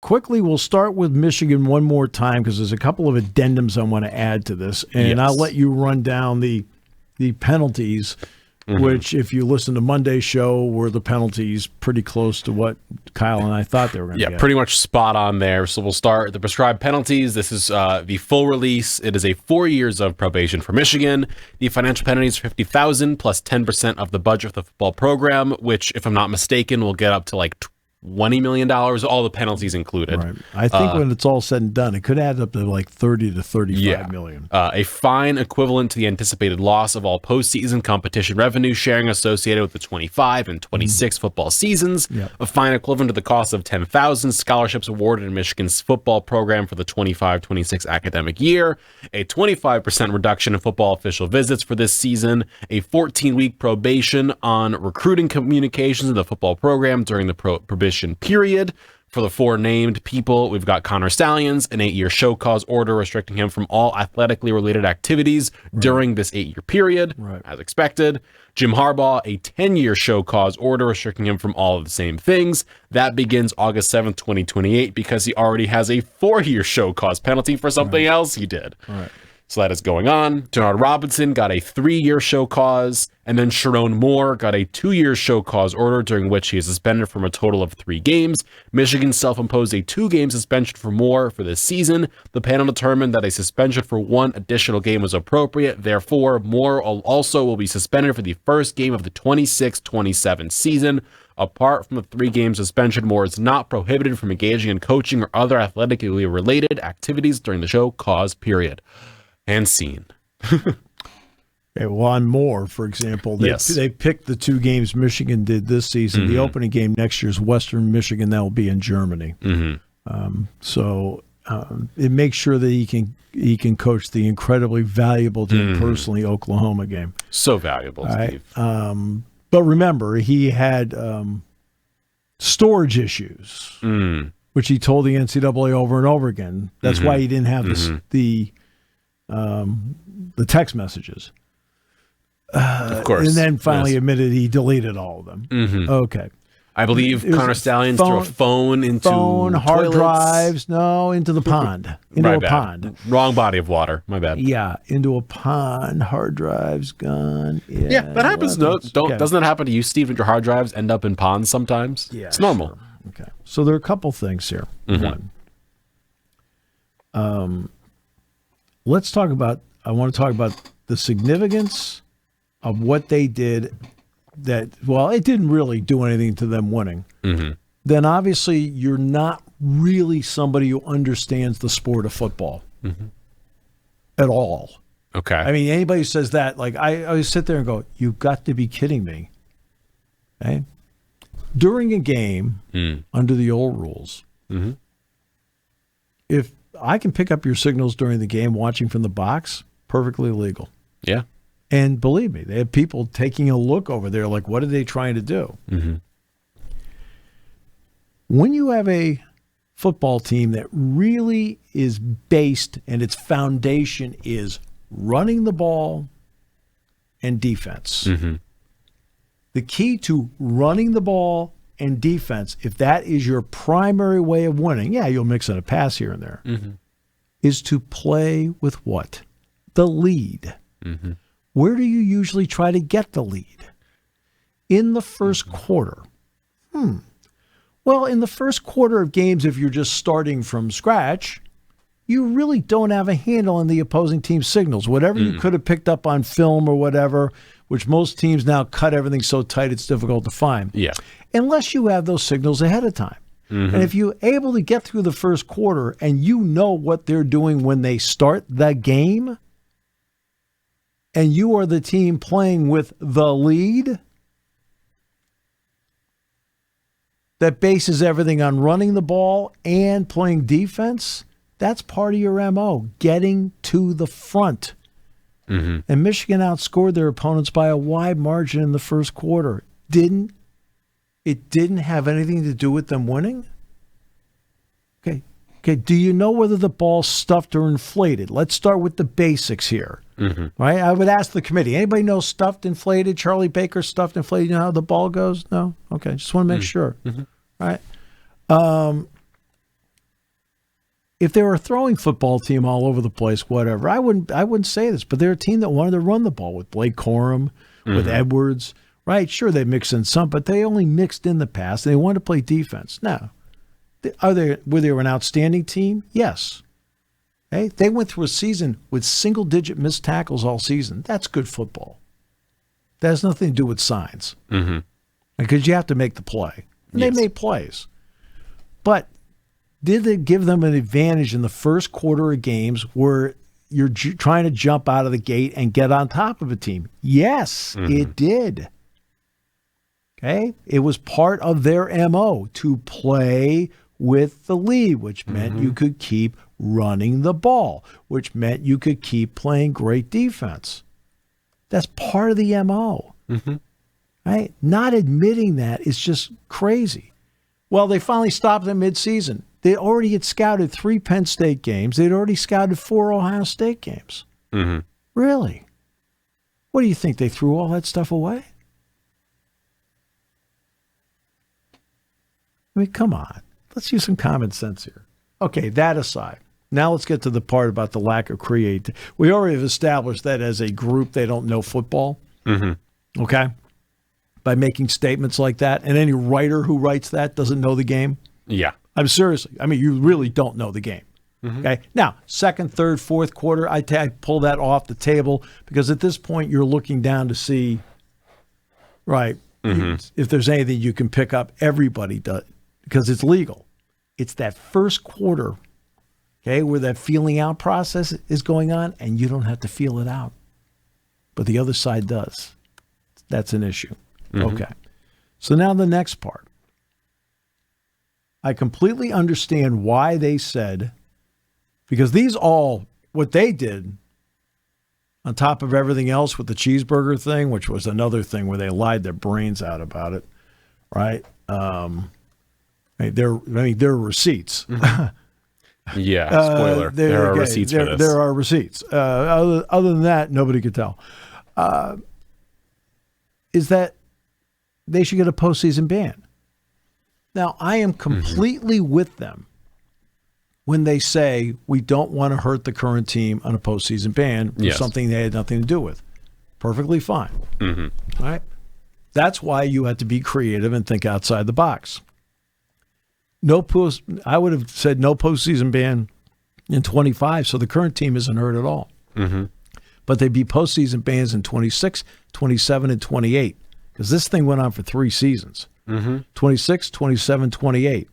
quickly, we'll start with Michigan one more time because there's a couple of addendums I want to add to this. And I'll let you run down the penalties, which if you listen to Monday's show, were the penalties pretty close to what Kyle and I thought they were going to get. Yeah, pretty much spot on there. So we'll start with the prescribed penalties. This is the full release. It is a 4 years of probation for Michigan. The financial penalties are $50,000 plus 10% of the budget of the football program, which, if I'm not mistaken, will get up to like $20 million, all the penalties included. Right. I think when it's all said and done, it could add up to like 30 to 35 million. A fine equivalent to the anticipated loss of all postseason competition revenue sharing associated with the 25 and 26 football seasons. Yep. A fine equivalent to the cost of 10,000 scholarships awarded in Michigan's football program for the 25-26 academic year. A 25% reduction in football official visits for this season. A 14-week probation on recruiting communications in the football program during the probation period. For the four named people, we've got Connor Stalions, an 8-year show cause order restricting him from all athletically related activities during this 8-year period, as expected. Jim Harbaugh, a 10-year show cause order restricting him from all of the same things. That begins August 7th, 2028, because he already has a 4-year show cause penalty for something else he did. So that is going on. Denard Robinson got a 3-year show cause, and then Sherrone Moore got a 2-year show cause order during which he is suspended from a total of 3 games. Michigan self-imposed a 2-game suspension for Moore for this season. The panel determined that a suspension for 1 additional game was appropriate. Therefore, Moore also will be suspended for the first game of the 26-27 season. Apart from the 3-game suspension, Moore is not prohibited from engaging in coaching or other athletically related activities during the show cause period. And scene. Okay, well, on Moore, for example, they picked the 2 games Michigan did this season. The opening game next year is Western Michigan. That will be in Germany. So it makes sure that he can coach the incredibly valuable to him personally Oklahoma game. So valuable, Steve. But remember, he had storage issues, which he told the NCAA over and over again. That's why he didn't have the text messages. Of course. And then finally admitted he deleted all of them. Okay. I believe Connor Stalions threw a phone into hard toilets. drives. No, into the pond. Into a pond. Wrong body of water. My bad. Yeah, into a pond. Hard drives gone. Yeah, that happens. Doesn't that happen to you, Steve? Your hard drives end up in ponds sometimes? Yeah, it's normal. Sure. Okay. So there are a couple things here. One. I want to talk about the significance of what they did that, well, it didn't really do anything to them winning. Then obviously you're not really somebody who understands the sport of football at all. Okay. I mean, anybody who says that, like, I always sit there and go, you've got to be kidding me. Okay? During a game, under the old rules, if I can pick up your signals during the game watching from the box, perfectly legal. Yeah. And believe me, they have people taking a look over there like, what are they trying to do? When you have a football team that really is based and its foundation is running the ball and defense, the key to running the ball and defense, if that is your primary way of winning, you'll mix in a pass here and there, is to play with what? The lead. Where do you usually try to get the lead? In the first quarter. Well, in the first quarter of games, if you're just starting from scratch, you really don't have a handle on the opposing team's signals. Whatever you could have picked up on film or whatever, which most teams now cut everything so tight it's difficult to find. Yeah. Unless you have those signals ahead of time. And if you're able to get through the first quarter and you know what they're doing when they start the game, and you are the team playing with the lead that bases everything on running the ball and playing defense, that's part of your MO, getting to the front. And Michigan outscored their opponents by a wide margin in the first quarter. It didn't have anything to do with them winning? Okay. Do you know whether the ball's stuffed or inflated? Let's start with the basics here. Right? I would ask the committee. Anybody know stuffed, inflated? Charlie Baker stuffed, inflated. You know how the ball goes? No? Okay. Just want to make sure. All right. if they were a throwing football team all over the place, whatever, I wouldn't say this, but they're a team that wanted to run the ball with Blake Corum, with Edwards, right? Sure, they mixed in some, but they only mixed in the pass. And they wanted to play defense. Now, were they an outstanding team? Yes. Okay? They went through a season with single-digit missed tackles all season. That's good football. That has nothing to do with signs. Because you have to make the play. And they made plays. But did it give them an advantage in the first quarter of games where you're trying to jump out of the gate and get on top of a team? Yes, it did. Okay? It was part of their MO to play with the lead, which meant you could keep running the ball, which meant you could keep playing great defense. That's part of the MO. Right? Not admitting that is just crazy. Well, they finally stopped at midseason. They already had scouted 3 Penn State games. They'd already scouted 4 Ohio State games. Really? What do you think? They threw all that stuff away? I mean, come on. Let's use some common sense here. Okay, that aside. Now let's get to the part about the lack of creativity. We already have established that as a group, they don't know football. Okay? By making statements like that. And any writer who writes that doesn't know the game. Yeah. I'm seriously. I mean, you really don't know the game. Okay. Now, second, third, fourth quarter, I pull that off the table because at this point you're looking down to see, right, if there's anything you can pick up. Everybody does because it's legal. It's that first quarter, okay, where that feeling out process is going on, and you don't have to feel it out, but the other side does. That's an issue. Okay. So now the next part. I completely understand why they said, because what they did, on top of everything else with the cheeseburger thing, which was another thing where they lied their brains out about it, right? There are receipts. Yeah, spoiler. There are receipts for this. There are receipts. Other than that, nobody could tell. Is that they should get a postseason ban. Now, I am completely with them when they say we don't want to hurt the current team on a postseason ban for something they had nothing to do with. Perfectly fine. All right? That's why you have to be creative and think outside the box. I would have said no postseason ban in 25, so the current team isn't hurt at all. But they'd be postseason bans in 26, 27, and 28, because this thing went on for 3 seasons. 26, 27, 28.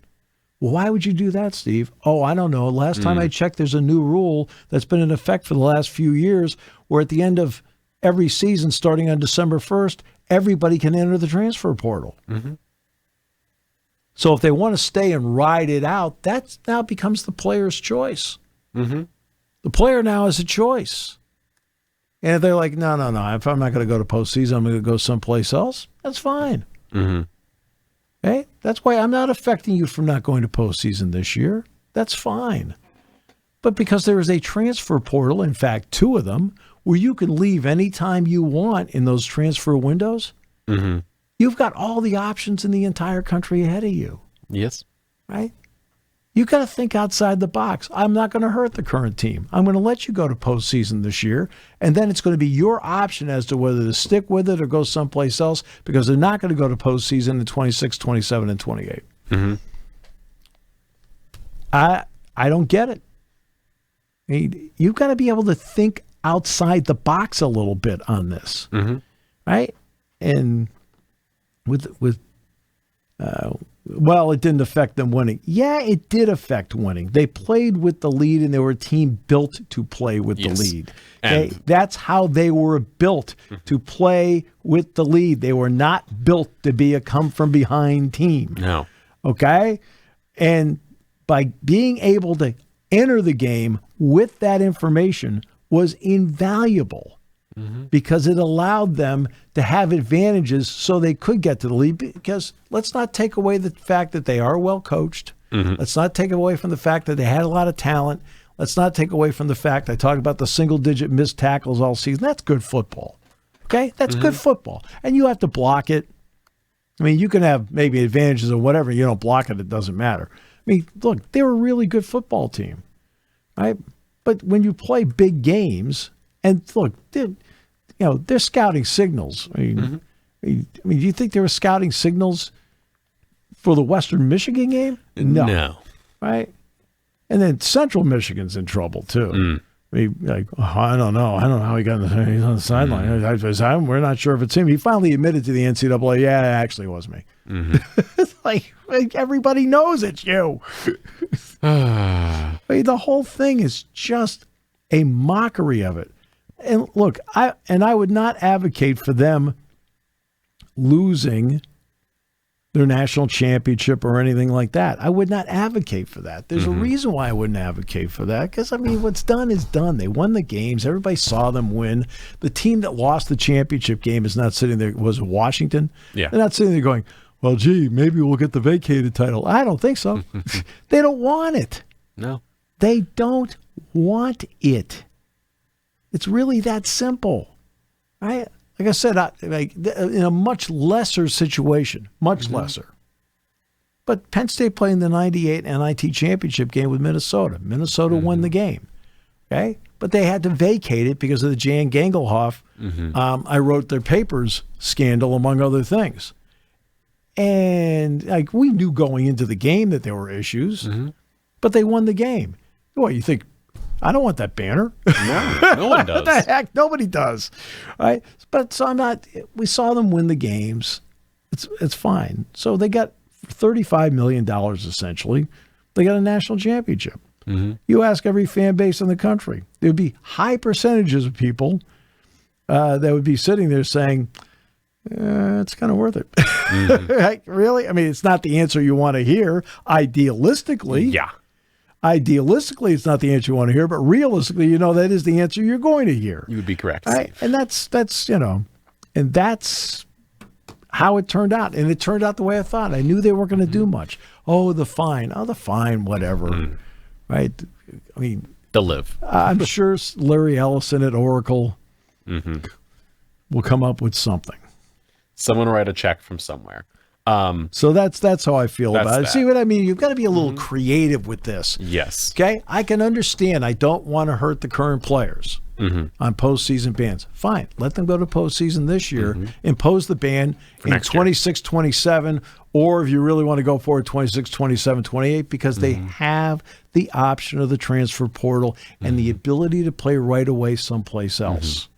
Well, why would you do that, Steve? Oh, I don't know. Last time I checked, there's a new rule that's been in effect for the last few years where at the end of every season, starting on December 1st, everybody can enter the transfer portal. So if they want to stay and ride it out, that now becomes the player's choice. The player now has a choice. And if they're like, no, if I'm not going to go to postseason, I'm going to go someplace else, that's fine. Okay? That's why I'm not affecting you from not going to postseason this year. That's fine. But because there is a transfer portal, in fact, 2 of them, where you can leave anytime you want in those transfer windows, you've got all the options in the entire country ahead of you. Yes. Right? You've got to think outside the box. I'm not going to hurt the current team. I'm going to let you go to postseason this year, and then it's going to be your option as to whether to stick with it or go someplace else because they're not going to go to postseason in 26, 27, and 28. I don't get it. I mean, you've got to be able to think outside the box a little bit on this, right? And well, it didn't affect them winning. Yeah, it did affect winning. They played with the lead, and they were a team built to play with the lead. That's how they were built, to play with the lead. They were not built to be a come-from-behind team. No. Okay? And by being able to enter the game with that information was invaluable. Because it allowed them to have advantages so they could get to the lead. Because let's not take away the fact that they are well coached. Let's not take away from the fact that they had a lot of talent. Let's not take away from the fact I talk about the single-digit missed tackles all season. That's good football. Okay? That's good football. And you have to block it. I mean, you can have maybe advantages or whatever. You don't block it, it doesn't matter. I mean, look, they were a really good football team. right? But when you play big games, and look, they're scouting signals. I mean, do you think there were scouting signals for the Western Michigan game? No. Right? And then Central Michigan's in trouble, too. I mean, like, I don't know how he got he's on the sideline. We're not sure if it's him. He finally admitted to the NCAA, yeah, it actually was me. It's like everybody knows it's you. I mean, the whole thing is just a mockery of it. And look, I would not advocate for them losing their national championship or anything like that. I would not advocate for that. There's a reason why I wouldn't advocate for that, because, I mean, what's done is done. They won the games. Everybody saw them win. The team that lost the championship game is not sitting there. Was it Washington? Yeah. They're not sitting there going, well, gee, maybe we'll get the vacated title. I don't think so. They don't want it. No. They don't want it. It's really that simple. Right? Like I said, in a much lesser situation, much lesser. But Penn State played in the 98 NIT championship game with Minnesota. Minnesota won the game. Okay? But they had to vacate it because of the Jan Gangelhoff, I wrote their papers scandal, among other things. And like we knew going into the game that there were issues, but they won the game. What, you think? I don't want that banner. No one does. What the heck? Nobody does. Right? But so I'm not. We saw them win the games. It's fine. So they got $35 million essentially. They got a national championship. You ask every fan base in the country, there would be high percentages of people that would be sitting there saying, it's kind of worth it. Like, really? I mean, it's not the answer you want to hear idealistically. Yeah. Idealistically, it's not the answer you want to hear, but realistically, that is the answer you're going to hear. You would be correct. Right? And that's and that's how it turned out. And it turned out the way I thought. I knew they weren't going to do much. Oh, the fine, whatever. Right? I mean, they'll live. I'm sure Larry Ellison at Oracle will come up with something. Someone write a check from somewhere. So that's how I feel about it. that. See what I mean? You've got to be a little creative with this. Yes. Okay? I can understand. I don't want to hurt the current players on postseason bans. Fine. Let them go to postseason this year. Impose the ban in 26, 27, or if you really want to go forward, 26, 27, 28, because they have the option of the transfer portal and the ability to play right away someplace else.